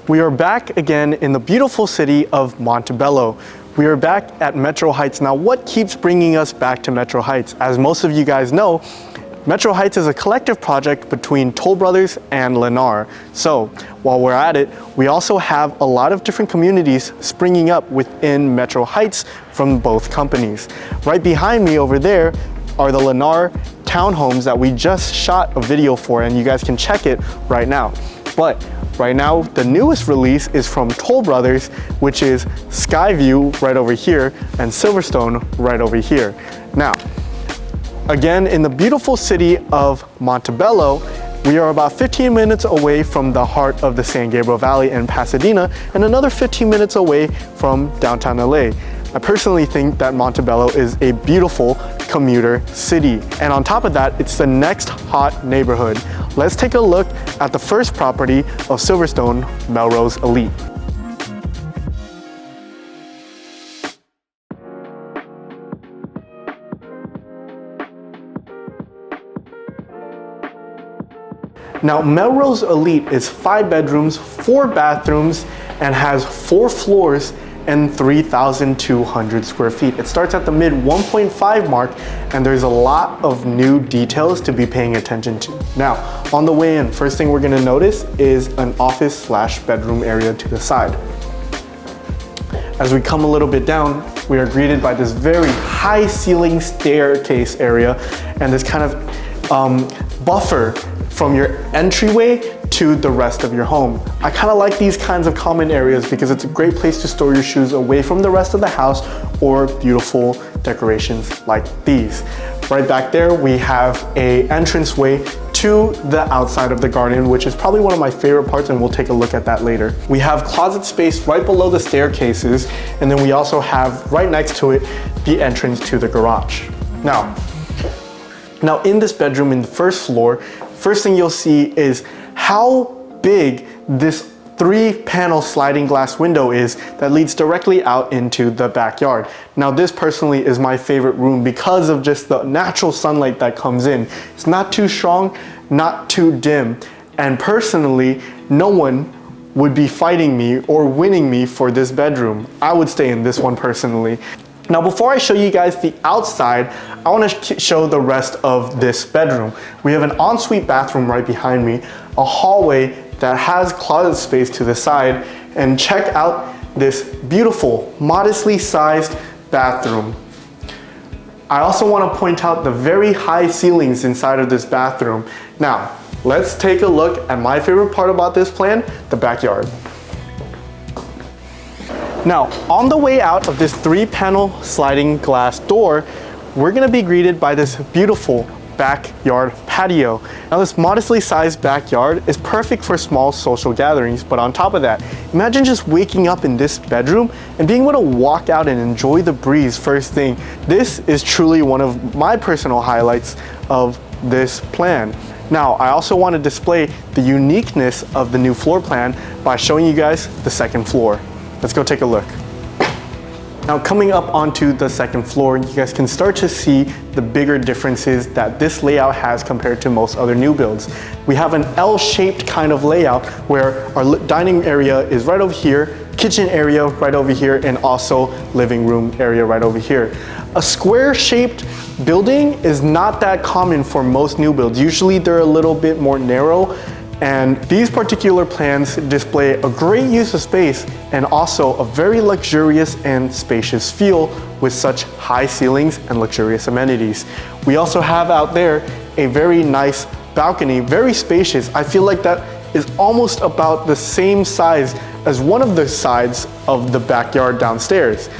We are back again in the beautiful city of Montebello. We are back at Metro Heights. Now, what keeps bringing us back to Metro Heights? As most of you guys know, Metro Heights is a collective project between Toll Brothers and Lennar. So, while we're at it, we also have a lot of different communities springing up within Metro Heights from both companies. Right behind me over there are the Lennar townhomes that we just shot a video for, and you guys can check it right now. But right now, the newest release is from Toll Brothers, which is Skyview right over here and Silverstone right over here. Now, again, in the beautiful city of Montebello, we are about 15 minutes away from the heart of the San Gabriel Valley in Pasadena and another 15 minutes away from downtown LA. I personally think that Montebello is a beautiful commuter city. And on top of that, it's the next hot neighborhood. Let's take a look at the first property of Silverstone, Melrose Elite. Now, Melrose Elite is 5 bedrooms, 4 bathrooms, and has 4 floors and 3,200 square feet. It starts at the mid 1.5 mark, and there's a lot of new details to be paying attention to. Now, on the way in, first thing we're gonna notice is an office slash bedroom area to the side. As we come a little bit down, we are greeted by this very high ceiling staircase area and this kind of buffer from your entryway to the rest of your home. I kind of like these kinds of common areas because it's a great place to store your shoes away from the rest of the house or beautiful decorations like these. Right back there, we have an entranceway to the outside of the garden, which is probably one of my favorite parts, and we'll take a look at that later. We have closet space right below the staircases, and then we also have right next to it the entrance to the garage. Now in this bedroom in the first floor, first thing you'll see is how big this 3-panel sliding glass window is that leads directly out into the backyard. Now, this personally is my favorite room because of just the natural sunlight that comes in. It's not too strong, not too dim, and personally, no one would be fighting me or winning me for this bedroom. I would stay in this one personally. Now, before I show you guys the outside, I want to show the rest of this bedroom. We have an ensuite bathroom right behind me, a hallway that has closet space to the side, and check out this beautiful, modestly sized bathroom. I also want to point out the very high ceilings inside of this bathroom. Now, let's take a look at my favorite part about this plan, the backyard. Now, on the way out of this 3-panel sliding glass door, we're gonna be greeted by this beautiful backyard patio. Now, this modestly sized backyard is perfect for small social gatherings, but on top of that, imagine just waking up in this bedroom and being able to walk out and enjoy the breeze first thing. This is truly one of my personal highlights of this plan. Now, I also want to display the uniqueness of the new floor plan by showing you guys the second floor. Let's go take a look. Now, coming up onto the second floor, you guys can start to see the bigger differences that this layout has compared to most other new builds. We have an L-shaped kind of layout where our dining area is right over here, kitchen area right over here, and also living room area right over here. A square-shaped building is not that common for most new builds. Usually they're a little bit more narrow, and these particular plans display a great use of space and also a very luxurious and spacious feel with such high ceilings and luxurious amenities. We also have out there a very nice balcony, very spacious. I feel like that is almost about the same size as one of the sides of the backyard downstairs.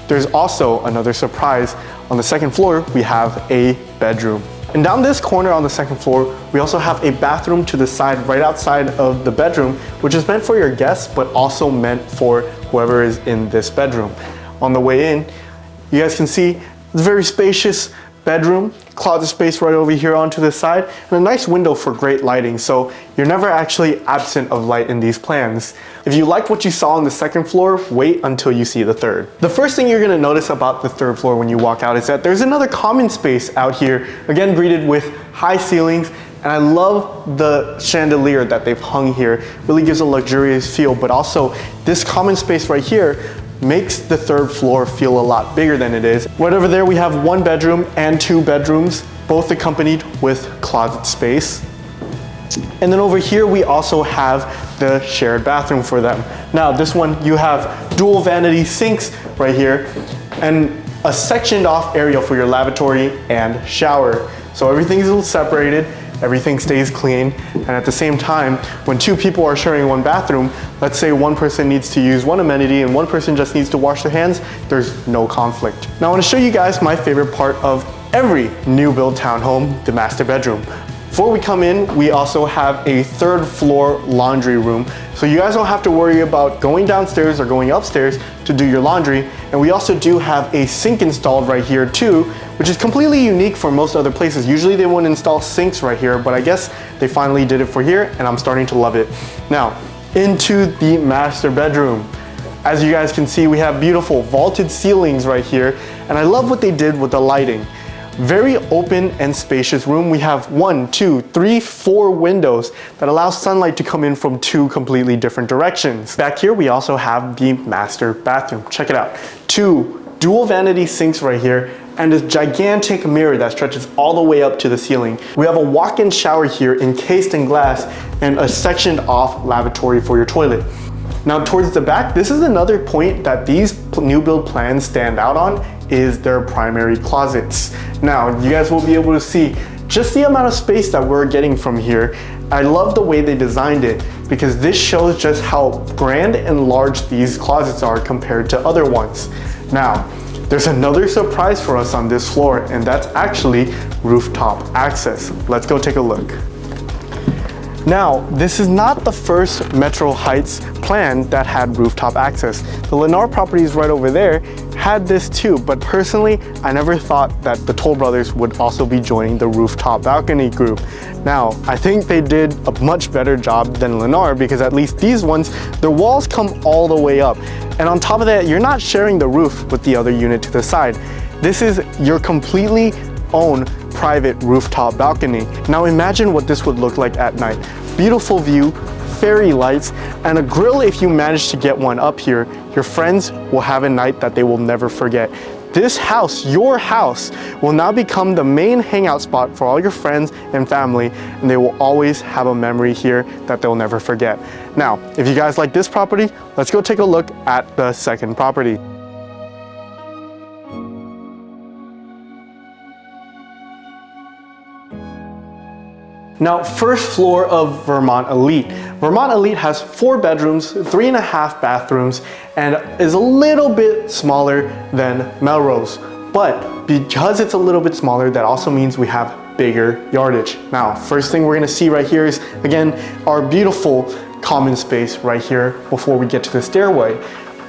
There's also another surprise. On the second floor, we have a bedroom. And down this corner on the second floor, we also have a bathroom to the side, right outside of the bedroom, which is meant for your guests, but also meant for whoever is in this bedroom. On the way in, you guys can see it's a very spacious bedroom, closet space right over here onto the side, and a nice window for great lighting, so you're never actually absent of light in these plans. If you like what you saw on the second floor, wait until you see the third. The first thing you're gonna notice about the third floor when you walk out is that there's another common space out here, again greeted with high ceilings And I love the chandelier that they've hung here. Really gives a luxurious feel, but also this common space right here makes the third floor feel a lot bigger than it is. Right over there, we have 1 bedroom and 2 bedrooms, both accompanied with closet space. And then over here, we also have the shared bathroom for them. Now, this one, you have dual vanity sinks right here and a sectioned off area for your lavatory and shower. So everything is separated, everything stays clean, and at the same time, when 2 people are sharing 1 bathroom, let's say 1 person needs to use 1 amenity and 1 person just needs to wash their hands, there's no conflict. Now I want to show you guys my favorite part of every new build townhome, the master bedroom. Before we come in, we also have a 3rd floor laundry room. So you guys don't have to worry about going downstairs or going upstairs to do your laundry. And we also do have a sink installed right here too, which is completely unique for most other places. Usually they wouldn't install sinks right here, but I guess they finally did it for here and I'm starting to love it. Now, into the master bedroom. As you guys can see, we have beautiful vaulted ceilings right here. And I love what they did with the lighting. Very open and spacious room. We have 1, 2, 3, 4 windows that allow sunlight to come in from 2 completely different directions. Back here, we also have the master bathroom. Check it out. 2 dual vanity sinks right here and this gigantic mirror that stretches all the way up to the ceiling. We have a walk-in shower here encased in glass and a sectioned off lavatory for your toilet. Now towards the back, this is another point that these new build plans stand out on, is their primary closets. Now you guys will be able to see just the amount of space that we're getting from here. I love the way they designed it because this shows just how grand and large these closets are compared to other ones. Now, there's another surprise for us on this floor, and that's actually rooftop access. Let's go take a look. Now, this is not the first Metro Heights plan that had rooftop access. The Lennar properties right over there had this too, but personally, I never thought that the Toll Brothers would also be joining the rooftop balcony group. Now, I think they did a much better job than Lennar because at least these ones, their walls come all the way up. And on top of that, you're not sharing the roof with the other unit to the side. This is your completely own private rooftop balcony. Now imagine what this would look like at night. Beautiful view, fairy lights, and a grill if you manage to get one up here. Your friends will have a night that they will never forget. This house, your house, will now become the main hangout spot for all your friends and family, and they will always have a memory here that they'll never forget. Now, if you guys like this property, let's go take a look at the second property. Now, first floor of Vermont Elite. Vermont Elite has 4 bedrooms, 3.5 bathrooms, and is a little bit smaller than Melrose. But because it's a little bit smaller, that also means we have bigger yardage. Now, first thing we're gonna see right here is, again, our beautiful common space right here before we get to the stairway.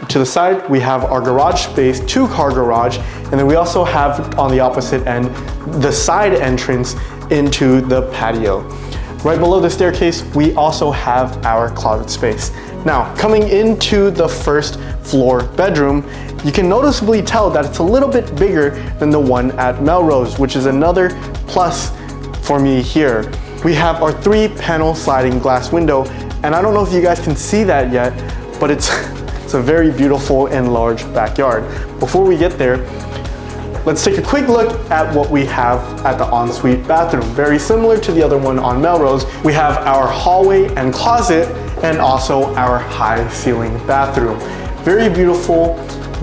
To the side, we have our garage space, 2-car garage, and then we also have on the opposite end, the side entrance into the patio. Right below the staircase, we also have our closet space. Now, coming into the first floor bedroom, you can noticeably tell that it's a little bit bigger than the one at Melrose, which is another plus for me here. We have our 3-panel sliding glass window, and I don't know if you guys can see that yet, but it's a very beautiful and large backyard. Before we get there, let's take a quick look at what we have at the ensuite bathroom. Very similar to the other one on Melrose, we have our hallway and closet and also our high ceiling bathroom. Very beautiful,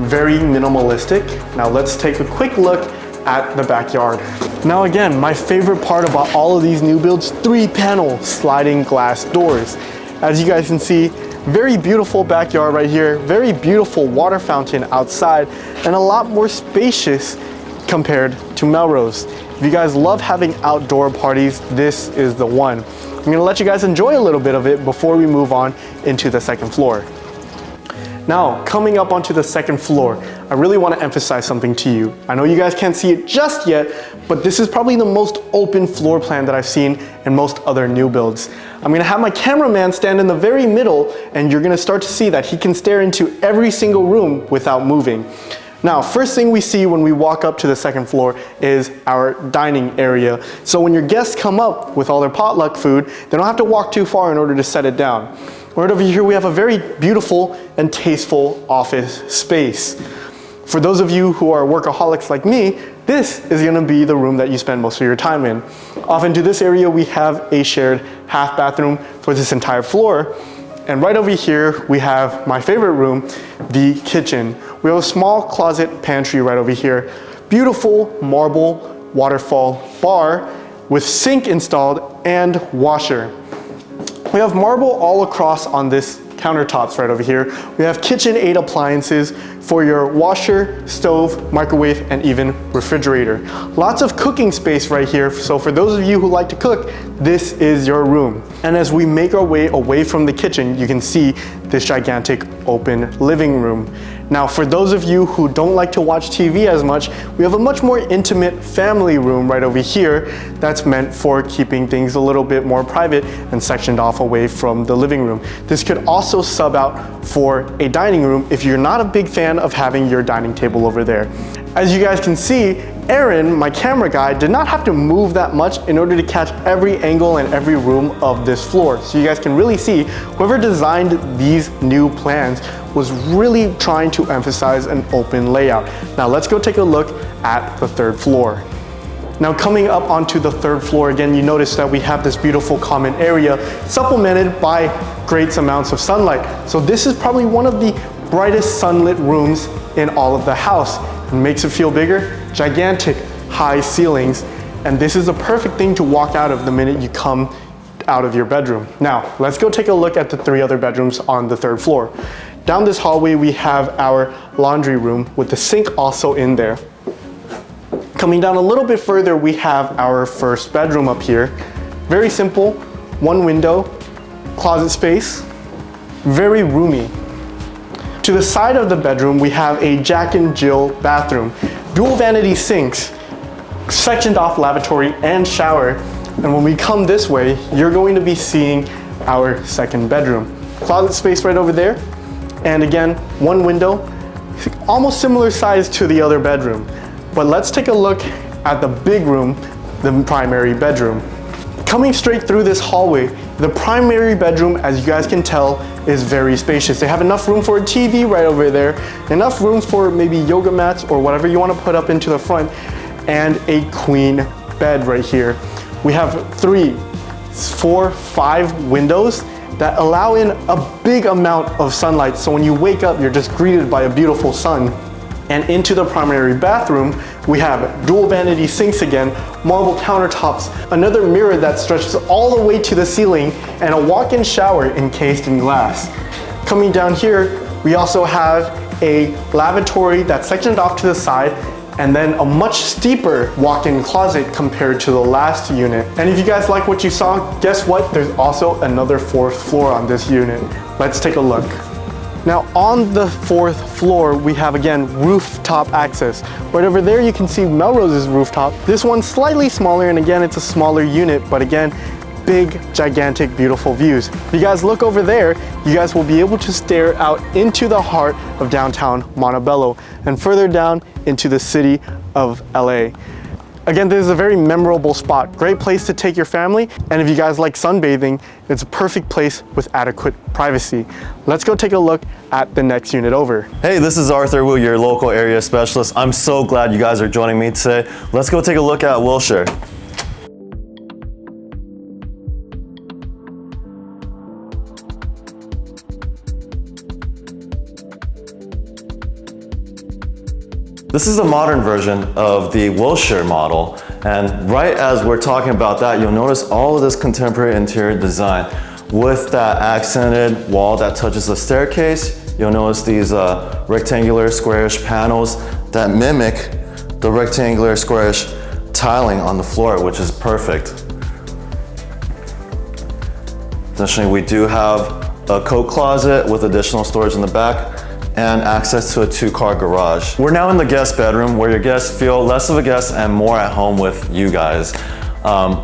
very minimalistic. Now let's take a quick look at the backyard. Now again, my favorite part about all of these new builds, 3-panel sliding glass doors. As you guys can see, very beautiful backyard right here, very beautiful water fountain outside, and a lot more spacious compared to Melrose. If you guys love having outdoor parties, this is the one. I'm gonna let you guys enjoy a little bit of it before we move on into the second floor. Now, coming up onto the second floor, I really want to emphasize something to you. I know you guys can't see it just yet, but this is probably the most open floor plan that I've seen in most other new builds. I'm gonna have my cameraman stand in the very middle, and you're gonna start to see that he can stare into every single room without moving. Now, first thing we see when we walk up to the second floor is our dining area. So when your guests come up with all their potluck food, they don't have to walk too far in order to set it down. Right over here, we have a very beautiful and tasteful office space. For those of you who are workaholics like me, this is gonna be the room that you spend most of your time in. Off into this area, we have a shared half bathroom for this entire floor. And right over here, we have my favorite room, the kitchen. We have a small closet pantry right over here. Beautiful marble waterfall bar with sink installed and washer. We have marble all across on this countertops right over here. We have KitchenAid appliances for your washer, stove, microwave, and even refrigerator. Lots of cooking space right here. So for those of you who like to cook, this is your room. And as we make our way away from the kitchen, you can see this gigantic open living room. Now, for those of you who don't like to watch TV as much, we have a much more intimate family room right over here that's meant for keeping things a little bit more private and sectioned off away from the living room. This could also sub out for a dining room if you're not a big fan of having your dining table over there. As you guys can see, Aaron, my camera guy, did not have to move that much in order to catch every angle and every room of this floor. So you guys can really see whoever designed these new plans was really trying to emphasize an open layout. Now let's go take a look at the third floor. Now coming up onto the third floor, again, you notice that we have this beautiful common area supplemented by great amounts of sunlight. So this is probably one of the brightest sunlit rooms in all of the house. It makes it feel bigger, gigantic high ceilings, and this is a perfect thing to walk out of the minute you come out of your bedroom. Now, let's go take a look at the 3 other bedrooms on the third floor. Down this hallway, we have our laundry room with the sink also in there. Coming down a little bit further, we have our first bedroom up here. Very simple, 1 window, closet space, very roomy. To the side of the bedroom, we have a Jack and Jill bathroom, dual vanity sinks, sectioned off lavatory and shower. And when we come this way, you're going to be seeing our second bedroom. Closet space right over there. And again, 1 window, almost similar size to the other bedroom. But let's take a look at the big room, the primary bedroom. Coming straight through this hallway, the primary bedroom, as you guys can tell, is very spacious. They have enough room for a TV right over there, enough room for maybe yoga mats or whatever you want to put up into the front, and a queen bed right here. We have 3, 4, 5 windows that allow in a big amount of sunlight. So when you wake up, you're just greeted by a beautiful sun. And into the primary bathroom, we have dual vanity sinks again, marble countertops, another mirror that stretches all the way to the ceiling, and a walk-in shower encased in glass. Coming down here, we also have a lavatory that's sectioned off to the side, and then a much steeper walk-in closet compared to the last unit. And if you guys like what you saw, guess what? There's also another 4th floor on this unit. Let's take a look. Now on the 4th floor, we have again rooftop access. Right over there you can see Melrose's rooftop. This one's slightly smaller, and again it's a smaller unit, but again, big, gigantic, beautiful views. If you guys look over there, you guys will be able to stare out into the heart of downtown Montebello and further down into the city of LA. Again, this is a very memorable spot. Great place to take your family, and if you guys like sunbathing, it's a perfect place with adequate privacy. Let's go take a look at the next unit over. Hey, this is Arthur Wu, your local area specialist. I'm so glad you guys are joining me today. Let's go take a look at Wilshire. This is a modern version of the Wilshire model, and right as we're talking about that, you'll notice all of this contemporary interior design with that accented wall that touches the staircase. You'll notice these rectangular squarish panels that mimic the rectangular squarish tiling on the floor, which is perfect. Additionally, we do have a coat closet with additional storage in the back and access to a 2-car garage. We're now in the guest bedroom where your guests feel less of a guest and more at home with you guys.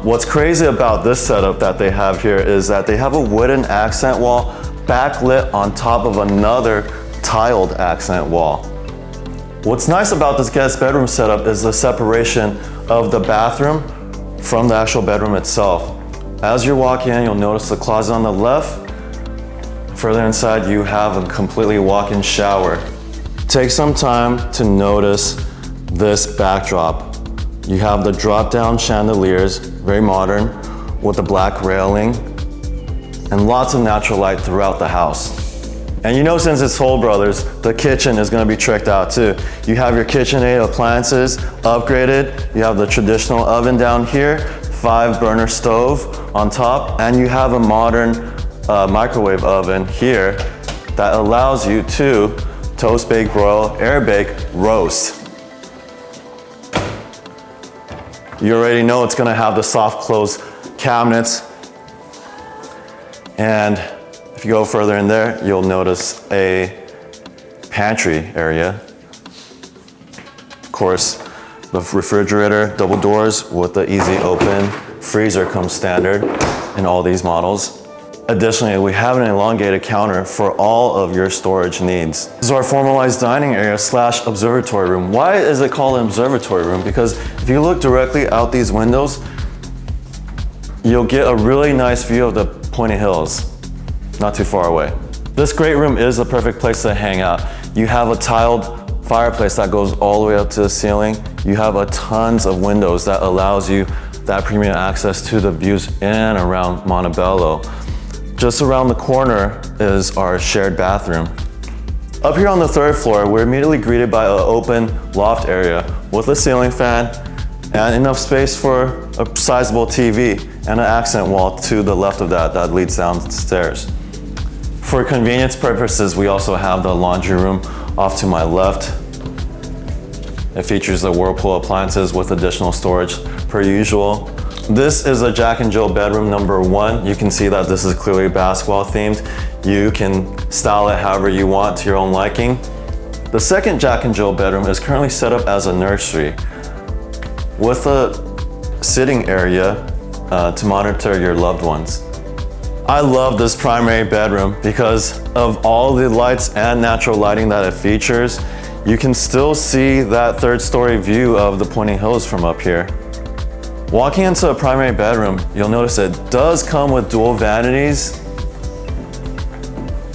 What's crazy about this setup that they have here is that they have a wooden accent wall backlit on top of another tiled accent wall. What's nice about this guest bedroom setup is the separation of the bathroom from the actual bedroom itself. As you walk in, you'll notice the closet on the left. Further inside, you have a completely walk-in shower. Take some time to notice this backdrop. You have the drop-down chandeliers, very modern, with the black railing, and lots of natural light throughout the house. And you know, since it's Toll Brothers, the kitchen is gonna be tricked out too. You have your KitchenAid appliances upgraded. You have the traditional oven down here, 5-burner stove on top, and you have a modern microwave oven here that allows you to toast, bake, broil, air bake, roast. You already know it's gonna have the soft close cabinets. And if you go further in there, you'll notice a pantry area. Of course, the refrigerator, double doors with the easy open. Freezer comes standard in all these models. Additionally, we have an elongated counter for all of your storage needs. This is our formalized dining area / observatory room. Why is it called an observatory room? Because if you look directly out these windows, you'll get a really nice view of the Pointing Hills, not too far away. This great room is the perfect place to hang out. You have a tiled fireplace that goes all the way up to the ceiling. You have a tons of windows that allows you that premium access to the views in and around Montebello. Just around the corner is our shared bathroom. Up here on the 3rd floor, we're immediately greeted by an open loft area with a ceiling fan and enough space for a sizable TV and an accent wall to the left of that leads downstairs. For convenience purposes, we also have the laundry room off to my left. It features the Whirlpool appliances with additional storage per usual. This is a Jack and Jill bedroom number 1. You can see that this is clearly basketball themed. You can style it however you want to your own liking. The second Jack and Jill bedroom is currently set up as a nursery with a sitting area to monitor your loved ones. I love this primary bedroom because of all the lights and natural lighting that it features. You can still see that 3rd-story view of the Pointing Hills from up here. Walking into a primary bedroom, you'll notice it does come with dual vanities,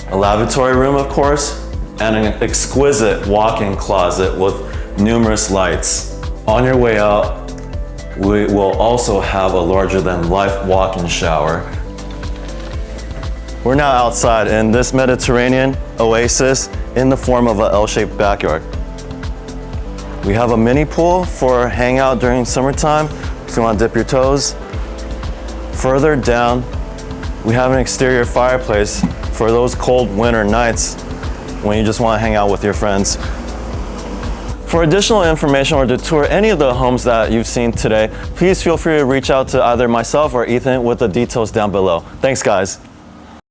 a lavatory room, of course, and an exquisite walk-in closet with numerous lights. On your way out, we will also have a larger-than-life walk-in shower. We're now outside in this Mediterranean oasis in the form of an L-shaped backyard. We have a mini pool for hangout during summertime if you want to dip your toes. Further down, we have an exterior fireplace for those cold winter nights when you just want to hang out with your friends. For additional information or to tour any of the homes that you've seen today, please feel free to reach out to either myself or Ethan with the details down below. Thanks, guys.